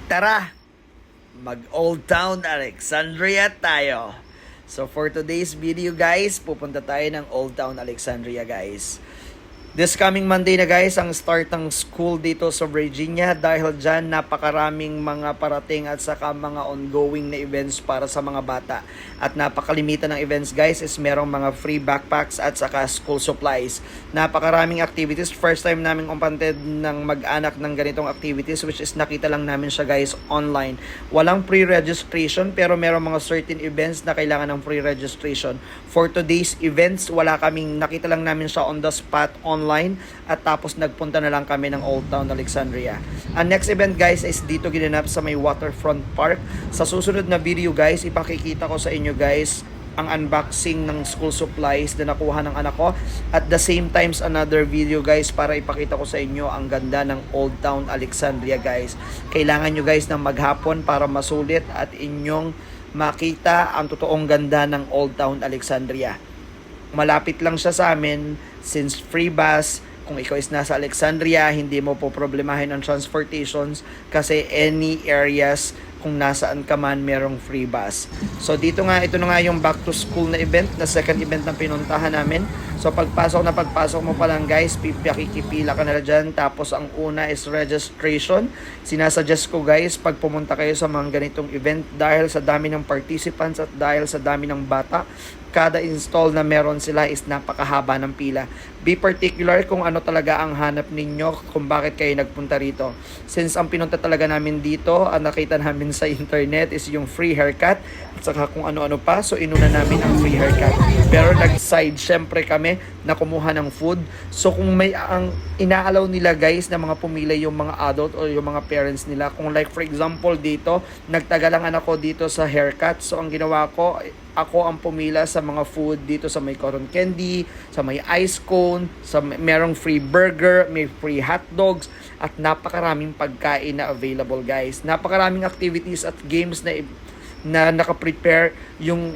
Tara, mag Old Town Alexandria tayo. So for today's video guys, pupunta tayo ng Old Town Alexandria guys. This coming Monday na guys, ang start ng school dito sa Virginia. Dahil dyan, napakaraming mga parating at saka mga ongoing na events para sa mga bata. At napakalimita ng events guys is merong mga free backpacks at saka school supplies. Napakaraming activities. First time namin umpantid ng mag-anak ng ganitong activities, which is nakita lang namin siya guys online. Walang pre-registration pero merong mga certain events na kailangan ng pre-registration. For today's events, wala kaming, nakita lang namin siya on the spot online at tapos nagpunta na lang kami ng Old Town Alexandria. Ang next event guys is dito ginanap sa may Waterfront Park. Sa susunod na video guys, ipakikita ko sa inyo guys ang unboxing ng school supplies na nakuha ng anak ko. At the same times another video guys para ipakita ko sa inyo ang ganda ng Old Town Alexandria guys. Kailangan nyo guys ng maghapon para masulit at inyong makita ang totoong ganda ng Old Town Alexandria. Malapit lang siya sa amin since free bus. Kung ikaw is nasa Alexandria, hindi mo po problemahin ang transportations kasi any areas kung nasaan ka man merong free bus. So dito nga, ito na nga yung back to school na event, na second event na pinuntahan namin. So pagpasok mo pa lang guys, pipila ka na dyan. Tapos ang una is registration. Sinasuggest ko guys, pag pumunta kayo sa mga ganitong event, dahil sa dami ng participants at dahil sa dami ng bata, kada install na meron sila is napakahaba ng pila. Be particular kung ano talaga ang hanap ninyo, kung bakit kayo nagpunta rito. Since ang pinunta talaga namin dito, ang nakita namin sa internet is yung free haircut at saka kung ano-ano pa. So inuna namin ang free haircut. Pero nag-side syempre kami na kumuha ng food. So kung may ang inaalaw nila guys na mga pumili yung mga adult o yung mga parents nila. Kung like for example dito, nagtagal ang anak ko dito sa haircut. So ang ginawa ko, ako ang pumila sa mga food dito sa may cotton candy, sa may ice cone, sa merong free burger, may free hot dogs, at napakaraming pagkain na available guys. Napakaraming activities at games na naka-prepare yung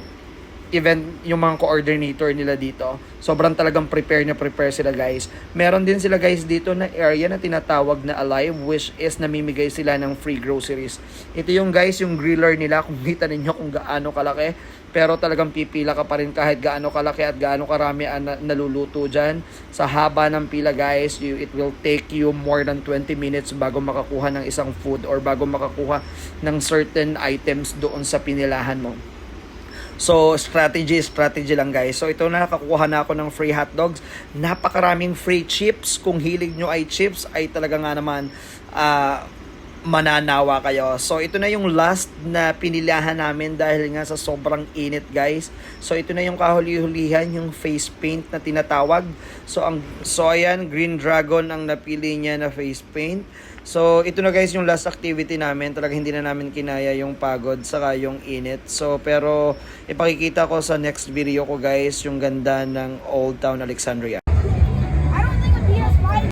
event, yung mga coordinator nila dito. Sobrang talagang prepare sila guys. Meron din sila guys dito na area na tinatawag na Alive, which is namimigay sila ng free groceries. Ito yung guys, yung griller nila, kung kita ninyo kung gaano kalaki. Pero talagang pipila ka pa rin kahit gaano kalaki at gaano karami ang naluluto dyan. Sa haba ng pila guys, it will take you more than 20 minutes bago makakuha ng isang food or bago makakuha ng certain items doon sa pinilahan mo. So, strategy lang guys. So, ito na, nakakuha na ako ng free hot dogs. Napakaraming free chips. Kung hilig nyo ay chips, ay talaga nga naman mananawa kayo. So, ito na yung last na pinilahan namin dahil nga sa sobrang init guys. So, ito na yung kahuli-hulihan, yung face paint na tinatawag. So, ayan, Green Dragon ang napili niya na face paint. So, ito na guys yung last activity namin. Talaga hindi na namin kinaya yung pagod saka yung init. So, pero ipakikita ko sa next video ko guys yung ganda ng Old Town Alexandria.